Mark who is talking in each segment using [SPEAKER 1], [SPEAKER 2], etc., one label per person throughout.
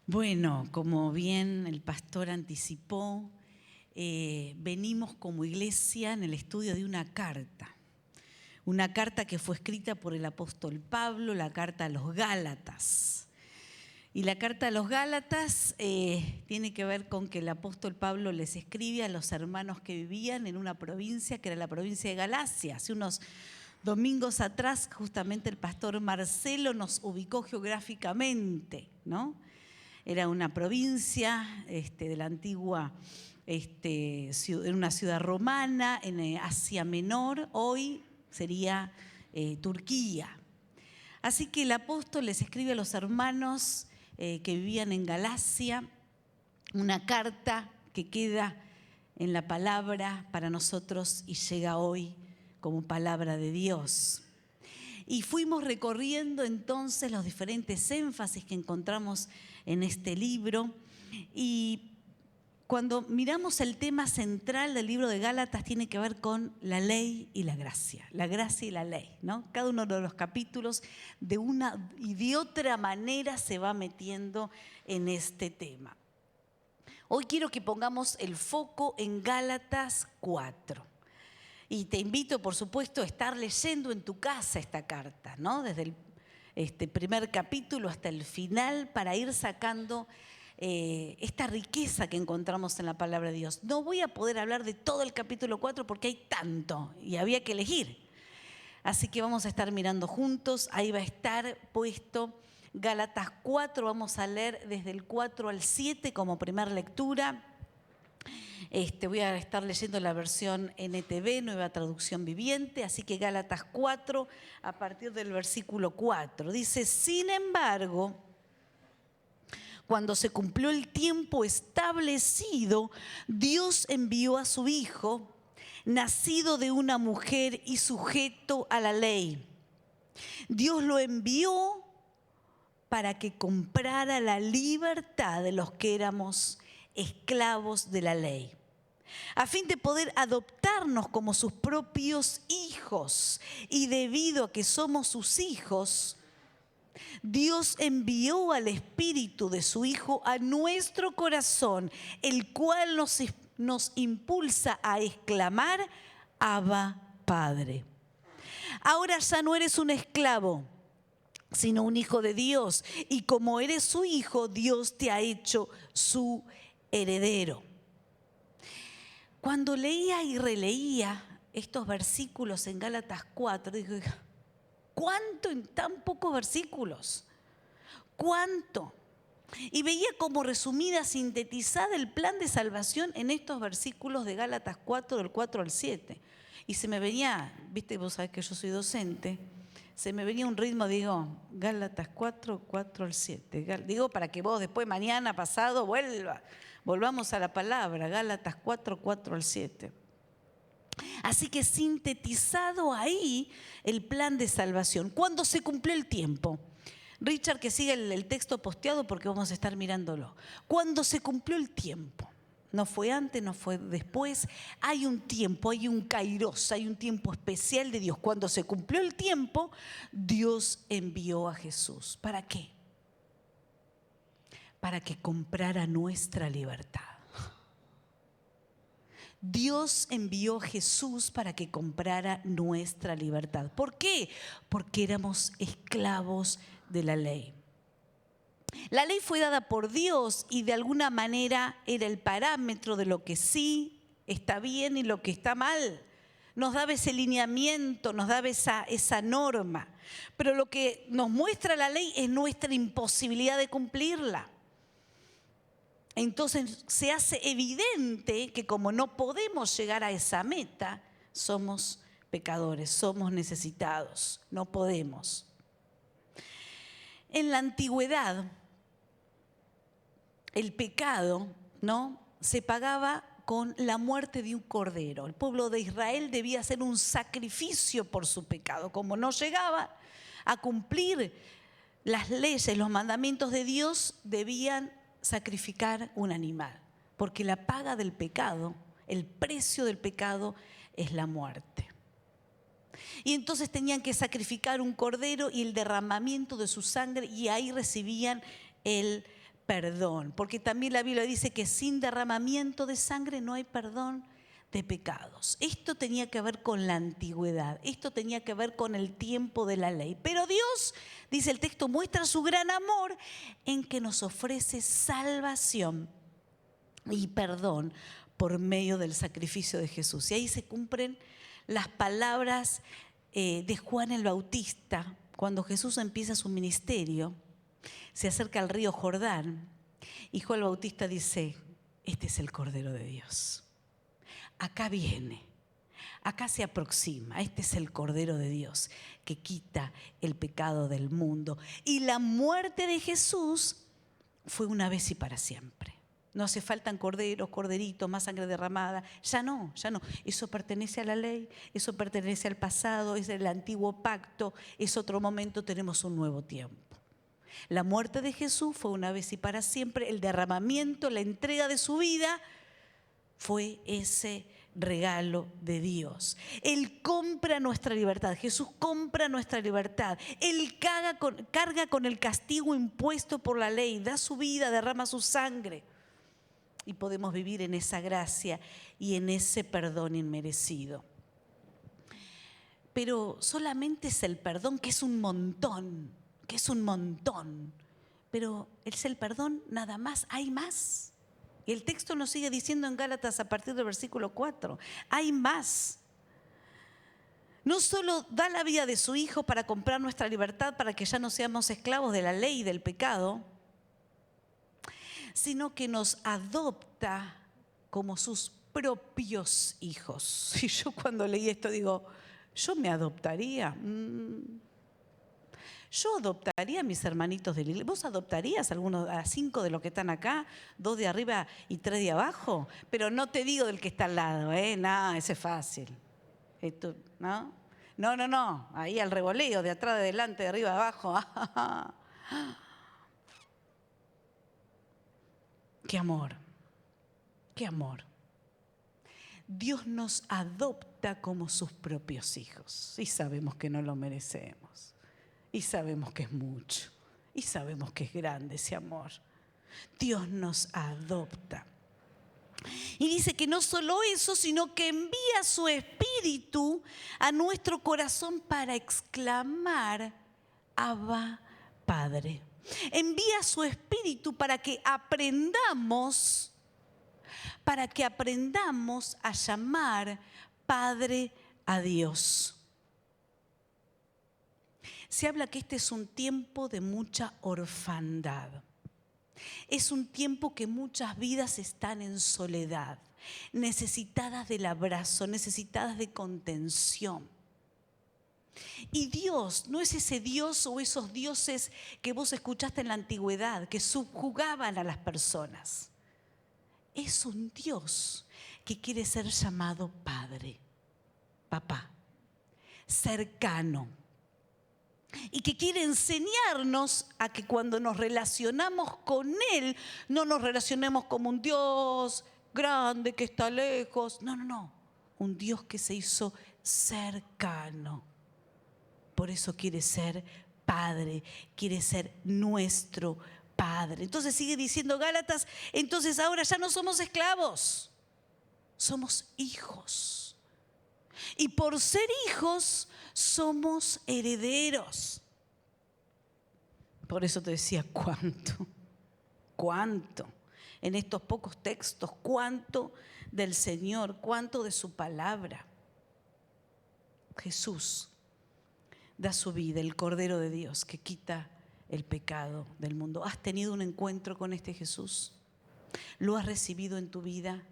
[SPEAKER 1] Bueno, como bien el pastor anticipó, venimos como iglesia en el estudio de una carta que fue escrita por el apóstol Pablo, la carta a los Gálatas. Y la carta a los Gálatas tiene que ver con que el apóstol Pablo les escribe a los hermanos que vivían en una provincia que era la provincia de Galacia. Hace unos domingos atrás, justamente el pastor Marcelo nos ubicó geográficamente, ¿no? Era una provincia de la antigua, en una ciudad romana, en Asia Menor, hoy sería Turquía. Así que el apóstol les escribe a los hermanos que vivían en Galacia una carta que queda en la palabra para nosotros y llega hoy como palabra de Dios. Y fuimos recorriendo entonces los diferentes énfasis que encontramos en este libro. Y cuando miramos el tema central del libro de Gálatas tiene que ver con la ley y la gracia y la ley, ¿no? Cada uno de los capítulos de una y de otra manera se va metiendo en este tema. Hoy quiero que pongamos el foco en Gálatas 4. Y te invito, por supuesto, a estar leyendo en tu casa esta carta, ¿no? Desde el primer capítulo hasta el final para ir sacando esta riqueza que encontramos en la palabra de Dios. No voy a poder hablar de todo el capítulo 4 porque hay tanto y había que elegir. Así que vamos a estar mirando juntos, ahí va a estar puesto Gálatas 4, vamos a leer desde el 4 al 7 como primera lectura. Voy a estar leyendo la versión NTV, Nueva Traducción Viviente, así que Gálatas 4, a partir del versículo 4. Dice, sin embargo, cuando se cumplió el tiempo establecido, Dios envió a su Hijo, nacido de una mujer y sujeto a la ley. Dios lo envió para que comprara la libertad de los que éramos esclavos de la ley, a fin de poder adoptarnos como sus propios hijos. Y debido a que somos sus hijos, Dios envió al Espíritu de su Hijo a nuestro corazón, el cual nos impulsa a exclamar, Abba, Padre. Ahora ya no eres un esclavo, sino un hijo de Dios. Y como eres su hijo, Dios te ha hecho su heredero. Cuando leía y releía estos versículos en Gálatas 4, dije, ¿cuánto en tan pocos versículos? ¿Cuánto? Y veía como resumida, sintetizada el plan de salvación en estos versículos de Gálatas 4, del 4 al 7. Y se me venía, viste, vos sabés que yo soy docente, se me venía un ritmo, digo, Gálatas 4, 4 al 7. Digo, para que vos después, mañana, pasado, volvamos a la palabra, Gálatas 4, 4 al 7. Así que sintetizado ahí el plan de salvación. ¿Cuándo se cumplió el tiempo? Richard, que siga el texto posteado porque vamos a estar mirándolo. ¿Cuándo se cumplió el tiempo? No fue antes, no fue después. Hay un tiempo, hay un kairos, hay un tiempo especial de Dios. Cuando se cumplió el tiempo, Dios envió a Jesús. ¿Para qué? Para que comprara nuestra libertad. Dios envió a Jesús para que comprara nuestra libertad. ¿Por qué? Porque éramos esclavos de la ley. La ley fue dada por Dios y de alguna manera era el parámetro de lo que sí está bien y lo que está mal. Nos daba ese lineamiento, nos daba esa norma. Pero lo que nos muestra la ley es nuestra imposibilidad de cumplirla. Entonces se hace evidente que como no podemos llegar a esa meta, somos pecadores, somos necesitados, no podemos. En la antigüedad, el pecado, ¿no?, se pagaba con la muerte de un cordero. El pueblo de Israel debía hacer un sacrificio por su pecado. Como no llegaba a cumplir las leyes, los mandamientos de Dios, debían sacrificar un animal, porque la paga del pecado, el precio del pecado es la muerte. Y entonces tenían que sacrificar un cordero y el derramamiento de su sangre, y ahí recibían el perdón, porque también la Biblia dice que sin derramamiento de sangre no hay perdón de pecados. Esto tenía que ver con la antigüedad, esto tenía que ver con el tiempo de la ley. Pero Dios, dice el texto, muestra su gran amor en que nos ofrece salvación y perdón por medio del sacrificio de Jesús. Y ahí se cumplen las palabras de Juan el Bautista, cuando Jesús empieza su ministerio, se acerca al río Jordán y Juan el Bautista dice: este es el Cordero de Dios. Acá viene, acá se aproxima, este es el Cordero de Dios que quita el pecado del mundo. Y la muerte de Jesús fue una vez y para siempre. No hace falta corderos, corderitos, más sangre derramada. Ya no. Eso pertenece a la ley, eso pertenece al pasado, es el antiguo pacto, es otro momento, tenemos un nuevo tiempo. La muerte de Jesús fue una vez y para siempre. El derramamiento, la entrega de su vida fue ese regalo de Dios. Él compra nuestra libertad. Jesús compra nuestra libertad. Él carga con el castigo impuesto por la ley, da su vida, derrama su sangre. Y podemos vivir en esa gracia y en ese perdón inmerecido. Pero solamente es el perdón, que es un montón. Pero es el perdón nada más, hay más. Y el texto nos sigue diciendo en Gálatas a partir del versículo 4, hay más. No solo da la vida de su Hijo para comprar nuestra libertad, para que ya no seamos esclavos de la ley y del pecado, sino que nos adopta como sus propios hijos. Y yo cuando leí esto digo, yo me adoptaría. Yo adoptaría a mis hermanitos de la iglesia. ¿Vos adoptarías a 5 de los que están acá? 2 de arriba y 3 de abajo. Pero no te digo del que está al lado, No, ese es fácil. Esto, ¿no? No. Ahí al revoleo, de atrás, de adelante, de arriba, de abajo. ¡Qué amor! ¡Qué amor! Dios nos adopta como sus propios hijos. Y sabemos que no lo merecemos. Y sabemos que es mucho. Y sabemos que es grande ese amor. Dios nos adopta. Y dice que no solo eso, sino que envía su Espíritu a nuestro corazón para exclamar: Abba, Padre. Envía su Espíritu para que aprendamos a llamar Padre a Dios. Se habla que este es un tiempo de mucha orfandad. Es un tiempo que muchas vidas están en soledad, necesitadas del abrazo, necesitadas de contención. Y Dios no es ese Dios o esos dioses que vos escuchaste en la antigüedad, que subjugaban a las personas. Es un Dios que quiere ser llamado Padre, Papá, cercano. Y que quiere enseñarnos a que cuando nos relacionamos con Él, no nos relacionemos como un Dios grande que está lejos. No. Un Dios que se hizo cercano. Por eso quiere ser Padre, quiere ser nuestro Padre. Entonces sigue diciendo Gálatas, entonces ahora ya no somos esclavos, somos hijos. Y por ser hijos somos herederos. Por eso te decía, ¿cuánto? En estos pocos textos, ¿cuánto del Señor? ¿Cuánto de su palabra? Jesús da su vida, el Cordero de Dios que quita el pecado del mundo. ¿Has tenido un encuentro con este Jesús? ¿Lo has recibido en tu vida?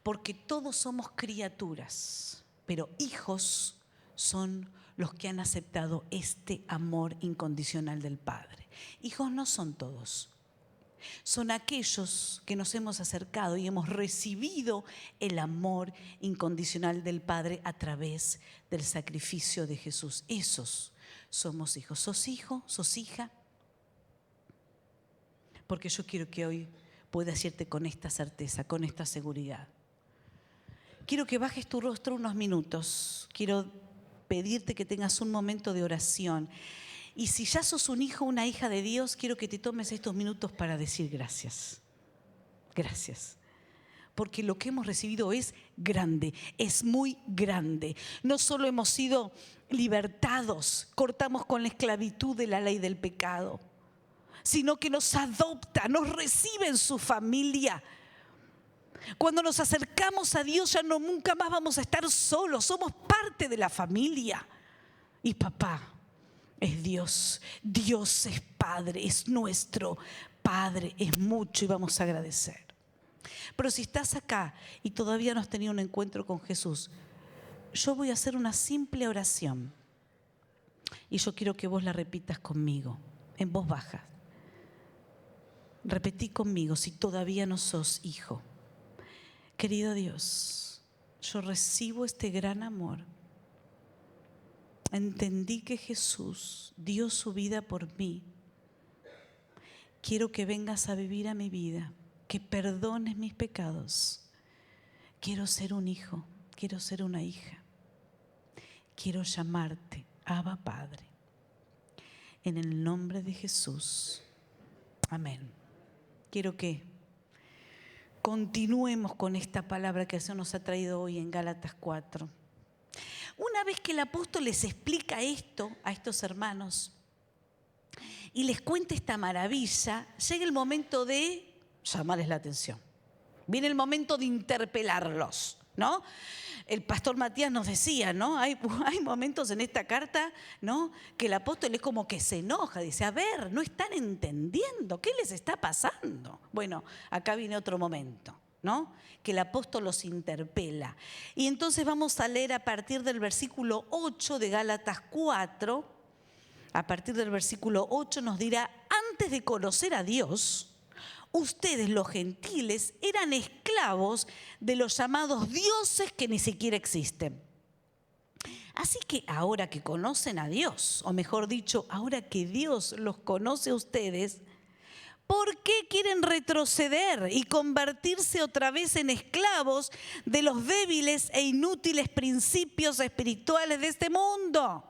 [SPEAKER 1] Porque todos somos criaturas, pero hijos son los que han aceptado este amor incondicional del Padre. Hijos no son todos. Son aquellos que nos hemos acercado y hemos recibido el amor incondicional del Padre a través del sacrificio de Jesús. Esos somos hijos. ¿Sos hijo? ¿Sos hija? Porque yo quiero que hoy puedas irte con esta certeza, con esta seguridad. Quiero que bajes tu rostro unos minutos. Quiero pedirte que tengas un momento de oración Y si ya sos un hijo o una hija de Dios, quiero que te tomes estos minutos para decir gracias. Gracias. Porque lo que hemos recibido es grande, es muy grande. No solo hemos sido libertados, cortamos con la esclavitud de la ley del pecado, sino que nos adopta, nos recibe en su familia. Cuando nos acercamos a Dios ya nunca más vamos a estar solos, somos parte de la familia. Y papá es Dios, Dios es Padre, es nuestro Padre, es mucho y vamos a agradecer. Pero si estás acá y todavía no has tenido un encuentro con Jesús, yo voy a hacer una simple oración y yo quiero que vos la repitas conmigo, en voz baja. Repetí conmigo si todavía no sos hijo. Querido Dios, yo recibo este gran amor. Entendí que Jesús dio su vida por mí. Quiero que vengas a vivir a mi vida, que perdones mis pecados. Quiero ser un hijo, quiero ser una hija. Quiero llamarte Abba Padre. En el nombre de Jesús. Amén. Quiero que continuemos con esta palabra que el Señor nos ha traído hoy en Gálatas 4. Una vez que el apóstol les explica esto a estos hermanos y les cuenta esta maravilla, llega el momento de llamarles la atención. Viene el momento de interpelarlos, ¿no? El pastor Matías nos decía, ¿no? Hay momentos en esta carta, ¿no?, que el apóstol es como que se enoja, dice, a ver, no están entendiendo, ¿qué les está pasando? Bueno, acá viene otro momento, ¿no?, que el apóstol los interpela. Y entonces vamos a leer a partir del versículo 8 de Gálatas 4. A partir del versículo 8 nos dirá, antes de conocer a Dios, ustedes los gentiles eran esclavos de los llamados dioses que ni siquiera existen. Así que ahora que conocen a Dios, o mejor dicho, ahora que Dios los conoce a ustedes, ¿por qué quieren retroceder y convertirse otra vez en esclavos de los débiles e inútiles principios espirituales de este mundo?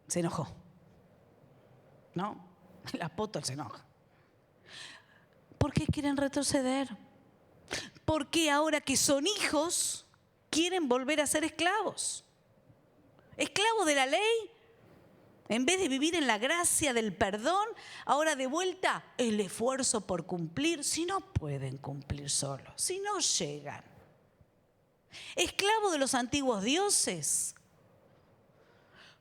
[SPEAKER 1] Se enojó, ¿no? El apóstol se enoja. ¿Por qué quieren retroceder? ¿Por qué ahora que son hijos quieren volver a ser esclavos? ¿Esclavos de la ley? En vez de vivir en la gracia del perdón, ahora de vuelta el esfuerzo por cumplir, si no pueden cumplir solos, si no llegan. ¿Esclavos de los antiguos dioses?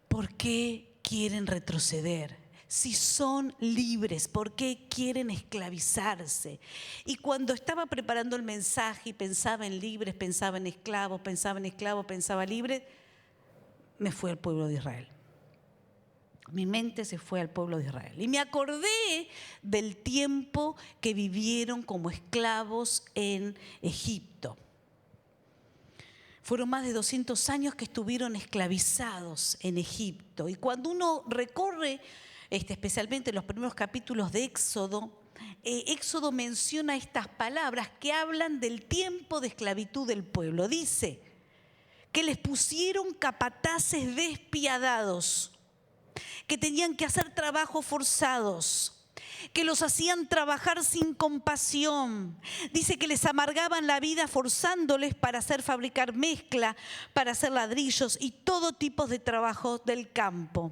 [SPEAKER 1] ¿Por qué quieren retroceder? Si son libres, ¿por qué quieren esclavizarse? Y cuando estaba preparando el mensaje y pensaba en libres, pensaba en esclavos, pensaba libres, me fui al pueblo de Israel. Mi mente se fue al pueblo de Israel. Y me acordé del tiempo que vivieron como esclavos en Egipto. Fueron más de 200 años que estuvieron esclavizados en Egipto. Y cuando uno recorre especialmente los primeros capítulos de Éxodo, Éxodo menciona estas palabras que hablan del tiempo de esclavitud del pueblo. Dice que les pusieron capataces despiadados, que tenían que hacer trabajos forzados, que los hacían trabajar sin compasión. Dice que les amargaban la vida forzándoles para hacer fabricar mezcla, para hacer ladrillos y todo tipo de trabajos del campo.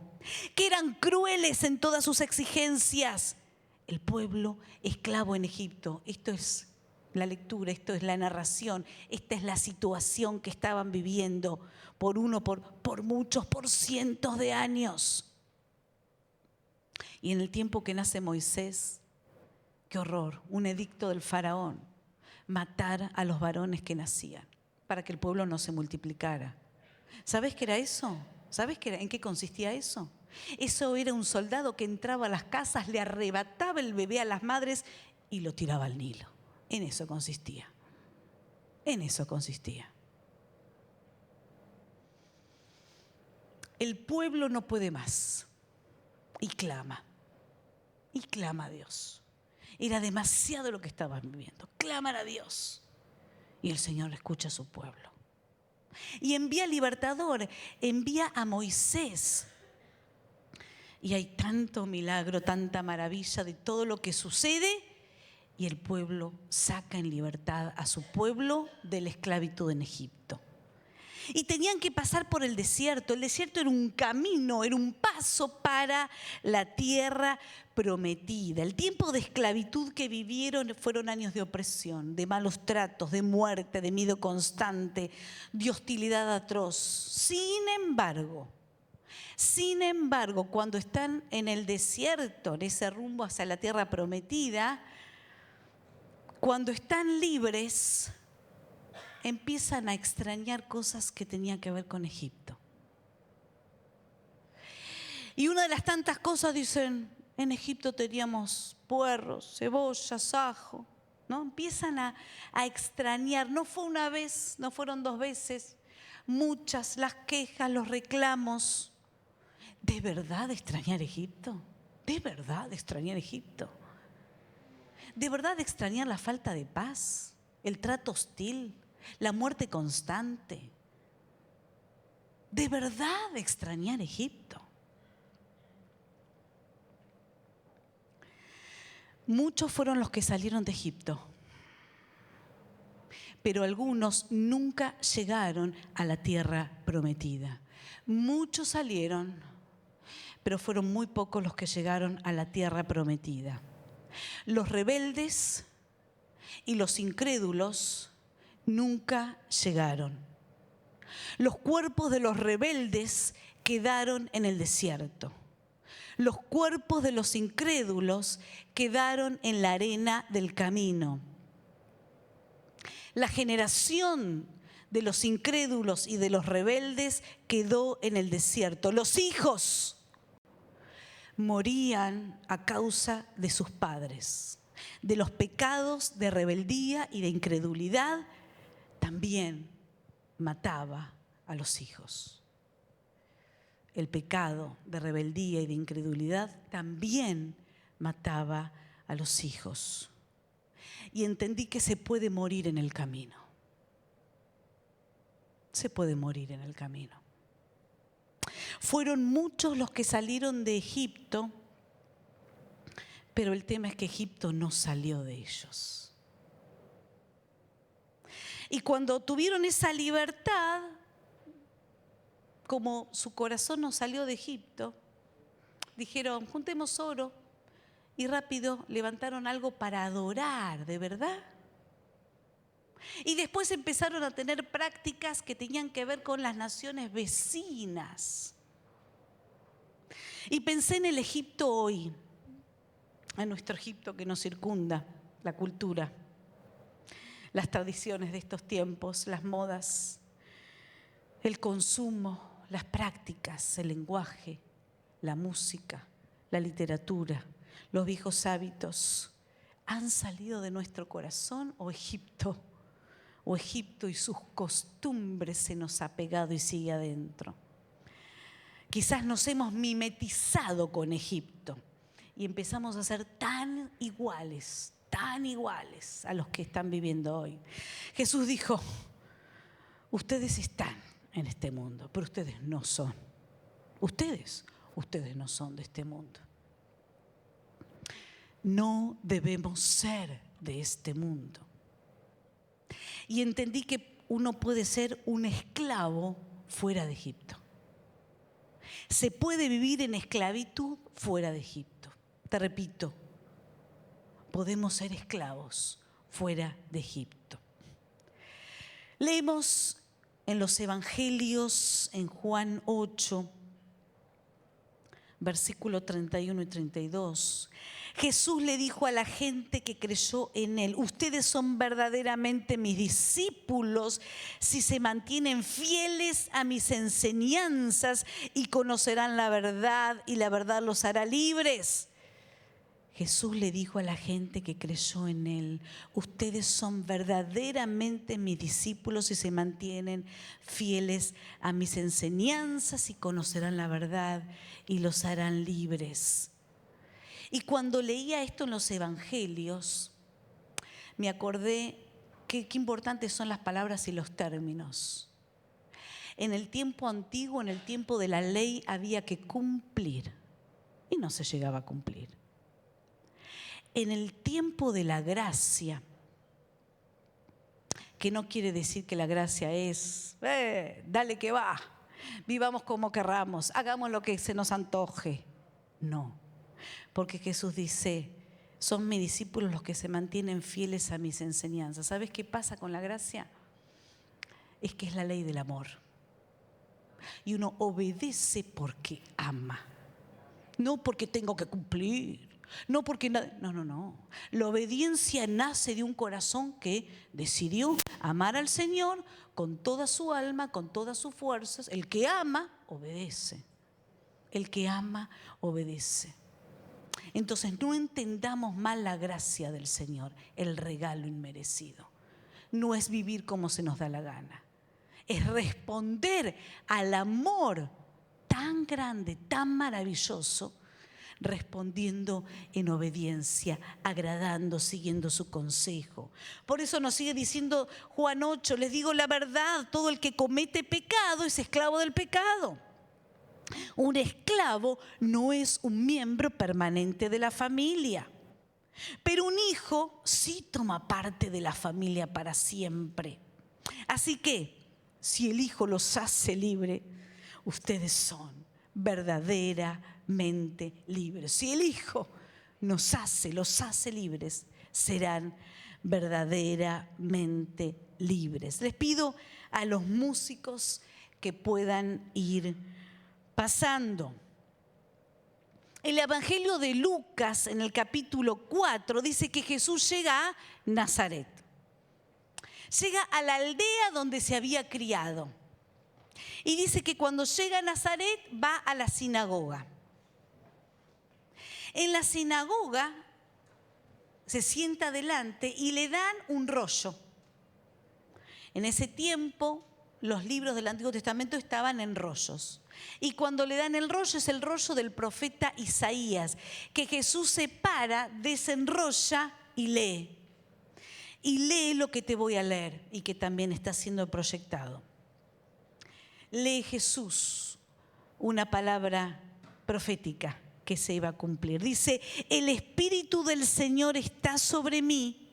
[SPEAKER 1] Que eran crueles en todas sus exigencias. El pueblo esclavo en Egipto. Esto es la lectura, esto es la narración, esta es la situación que estaban viviendo por muchos, por cientos de años. Y en el tiempo que nace Moisés, qué horror, un edicto del faraón, matar a los varones que nacían para que el pueblo no se multiplicara. ¿Sabes qué era eso? ¿Sabes en qué consistía eso? Eso era un soldado que entraba a las casas, le arrebataba el bebé a las madres y lo tiraba al Nilo. En eso consistía. En eso consistía. El pueblo no puede más y clama a Dios. Era demasiado lo que estaban viviendo. Claman a Dios y el Señor escucha a su pueblo. Y envía al libertador, envía a Moisés Y hay tanto milagro, tanta maravilla de todo lo que sucede, y el pueblo saca en libertad a su pueblo de la esclavitud en Egipto. Y tenían que pasar por el desierto. El desierto era un camino, era un paso para la tierra prometida. El tiempo de esclavitud que vivieron fueron años de opresión, de malos tratos, de muerte, de miedo constante, de hostilidad atroz. Sin embargo, cuando están en el desierto, en ese rumbo hacia la tierra prometida, cuando están libres, empiezan a extrañar cosas que tenían que ver con Egipto. Y una de las tantas cosas, dicen, en Egipto teníamos puerros, cebollas, ajo, ¿no? Empiezan a extrañar. No fue una vez, no fueron 2 veces, muchas las quejas, los reclamos. ¿De verdad extrañar Egipto? ¿De verdad extrañar Egipto? ¿De verdad extrañar la falta de paz, el trato hostil, la muerte constante? ¿De verdad extrañar Egipto? Muchos fueron los que salieron de Egipto, pero algunos nunca llegaron a la tierra prometida. Muchos salieron, pero fueron muy pocos los que llegaron a la tierra prometida. Los rebeldes y los incrédulos nunca llegaron. Los cuerpos de los rebeldes quedaron en el desierto. Los cuerpos de los incrédulos quedaron en la arena del camino. La generación de los incrédulos y de los rebeldes quedó en el desierto. Los hijos morían a causa de sus padres. De los pecados de rebeldía y de incredulidad también mataba a los hijos. El pecado de rebeldía y de incredulidad también mataba a los hijos. Y entendí que se puede morir en el camino. Se puede morir en el camino. Fueron muchos los que salieron de Egipto, pero el tema es que Egipto no salió de ellos. Y cuando tuvieron esa libertad, como su corazón no salió de Egipto, dijeron, juntemos oro, y rápido levantaron algo para adorar, ¿de verdad? Y después empezaron a tener prácticas que tenían que ver con las naciones vecinas. Y pensé en el Egipto hoy, en nuestro Egipto que nos circunda, la cultura, las tradiciones de estos tiempos, las modas, el consumo, las prácticas, el lenguaje, la música, la literatura, los viejos hábitos. ¿Han salido de nuestro corazón o Egipto y sus costumbres se nos ha pegado y sigue adentro? Quizás nos hemos mimetizado con Egipto y empezamos a ser tan iguales a los que están viviendo hoy. Jesús dijo, ustedes están en este mundo, pero ustedes no son. Ustedes no son de este mundo. No debemos ser de este mundo. Y entendí que uno puede ser un esclavo fuera de Egipto. Se puede vivir en esclavitud fuera de Egipto. Te repito, podemos ser esclavos fuera de Egipto. Leemos en los evangelios, en Juan 8, versículo 31 y 32, Jesús le dijo a la gente que creyó en Él, ustedes son verdaderamente mis discípulos si se mantienen fieles a mis enseñanzas y conocerán la verdad y la verdad los hará libres. Jesús le dijo a la gente que creyó en Él, ustedes son verdaderamente mis discípulos si se mantienen fieles a mis enseñanzas y conocerán la verdad y los harán libres. Y cuando leía esto en los evangelios, me acordé qué importantes son las palabras y los términos. En el tiempo antiguo, en el tiempo de la ley, había que cumplir. y no se llegaba a cumplir. En el tiempo de la gracia, que no quiere decir que la gracia es, dale que va, vivamos como querramos, hagamos lo que se nos antoje. No, porque Jesús dice, son mis discípulos los que se mantienen fieles a mis enseñanzas. ¿Sabes qué pasa con la gracia? Es que es la ley del amor. Y uno obedece porque ama, no porque tengo que cumplir. No porque no. La obediencia nace de un corazón que decidió amar al Señor con toda su alma, con todas sus fuerzas. El que ama, obedece. El que ama, obedece. Entonces no entendamos mal la gracia del Señor, el regalo inmerecido. No es vivir como se nos da la gana. Es responder al amor tan grande, tan maravilloso, respondiendo en obediencia, agradando, siguiendo su consejo. Por eso nos sigue diciendo Juan 8, les digo la verdad, todo el que comete pecado es esclavo del pecado. Un esclavo no es un miembro permanente de la familia, pero un hijo sí toma parte de la familia para siempre. Así que, si el Hijo los hace libres, ustedes son verdaderamente libres. Si el Hijo los hace libres, serán verdaderamente libres. Les pido a los músicos que puedan ir pasando. El Evangelio de Lucas, en el capítulo 4, dice que Jesús llega a Nazaret. Llega a la aldea donde se había criado. Y dice que cuando llega a Nazaret va a la sinagoga. En la sinagoga se sienta adelante y le dan un rollo. En ese tiempo los libros del Antiguo Testamento estaban en rollos. Y cuando le dan el rollo es el rollo del profeta Isaías, que Jesús se para, desenrolla y lee. Y lee lo que te voy a leer y que también está siendo proyectado. Lee Jesús una palabra profética que se iba a cumplir. Dice, el Espíritu del Señor está sobre mí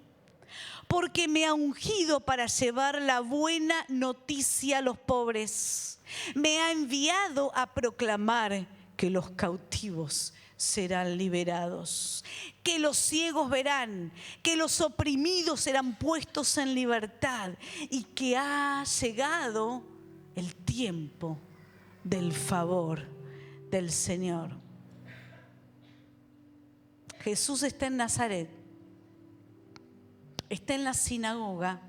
[SPEAKER 1] porque me ha ungido para llevar la buena noticia a los pobres. Me ha enviado a proclamar que los cautivos serán liberados, que los ciegos verán, que los oprimidos serán puestos en libertad y que ha llegado el tiempo del favor del Señor. Jesús está en Nazaret, está en la sinagoga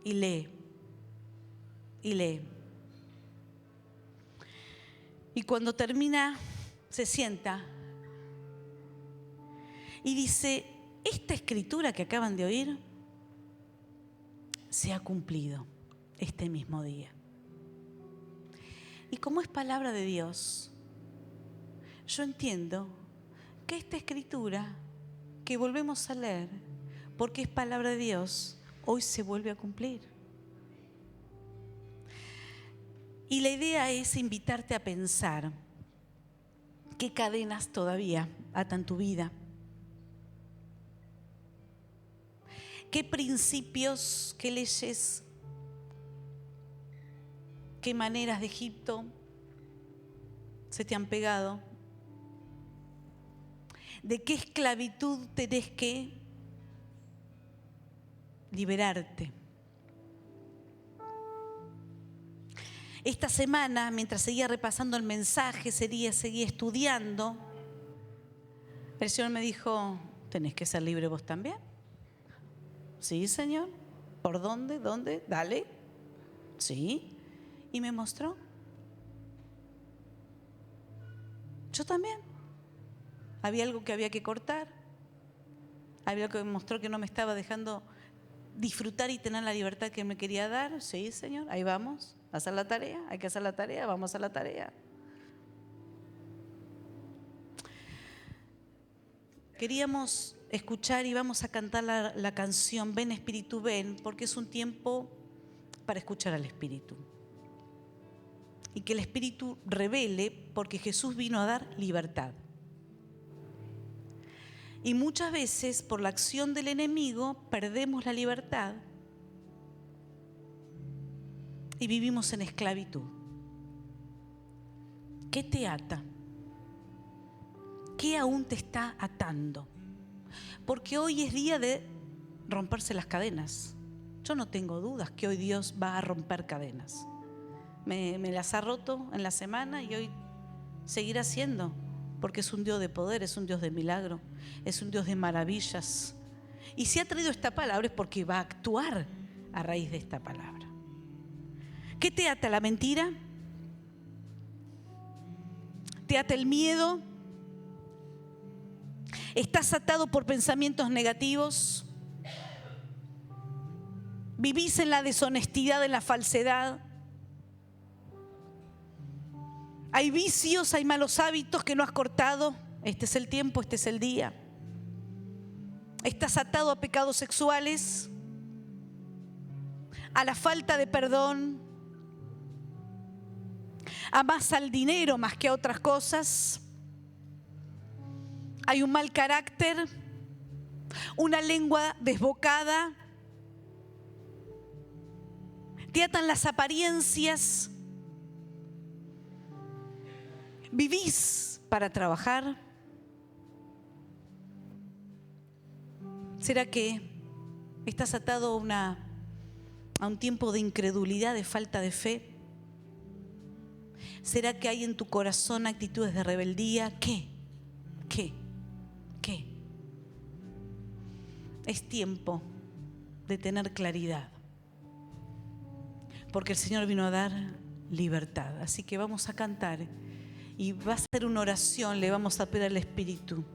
[SPEAKER 1] y lee, y lee. Y cuando termina, se sienta y dice, esta escritura que acaban de oír se ha cumplido este mismo día. Y como es palabra de Dios, yo entiendo que esta escritura que volvemos a leer, porque es palabra de Dios, hoy se vuelve a cumplir. Y la idea es invitarte a pensar qué cadenas todavía atan tu vida, qué principios, qué leyes, qué maneras de Egipto se te han pegado, de qué esclavitud tenés que liberarte. Esta semana, mientras seguía repasando el mensaje, seguía estudiando, el Señor me dijo, tenés que ser libre vos también. Sí, Señor. ¿Por dónde? ¿Dónde? Dale. Sí. Y me mostró. Yo también. Había algo que había que cortar. Había algo que me mostró que no me estaba dejando disfrutar y tener la libertad que me quería dar. Sí, Señor. Ahí vamos. A hacer la tarea. Hay que hacer la tarea. Vamos a la tarea. Queríamos escuchar y vamos a cantar la canción Ven Espíritu Ven, porque es un tiempo para escuchar al Espíritu. y que el Espíritu revele, porque Jesús vino a dar libertad. Y muchas veces por la acción del enemigo perdemos la libertad y vivimos en esclavitud. ¿Qué te ata? ¿Qué aún te está atando? Porque hoy es día de romperse las cadenas. Yo no tengo dudas que hoy Dios va a romper cadenas. Me las ha roto en la semana y hoy seguirá siendo, porque es un Dios de poder, es un Dios de milagro, es un Dios de maravillas. Y si ha traído esta palabra es porque va a actuar a raíz de esta palabra. ¿Qué te ata? ¿La mentira? ¿Te ata el miedo? ¿Estás atado por pensamientos negativos? ¿Vivís en la deshonestidad, en la falsedad? ¿Hay vicios, hay malos hábitos que no has cortado? Este es el tiempo, este es el día. ¿Estás atado a pecados sexuales? ¿A la falta de perdón? ¿Amás al dinero más que a otras cosas? ¿Hay un mal carácter? ¿Una lengua desbocada? ¿Te atan las apariencias? ¿Vivís para trabajar? ¿Será que estás atado a un tiempo de incredulidad, de falta de fe? ¿Será que hay en tu corazón actitudes de rebeldía? ¿Qué? Es tiempo de tener claridad, porque el Señor vino a dar libertad. Así que vamos a cantar y va a ser una oración, le vamos a pedir al Espíritu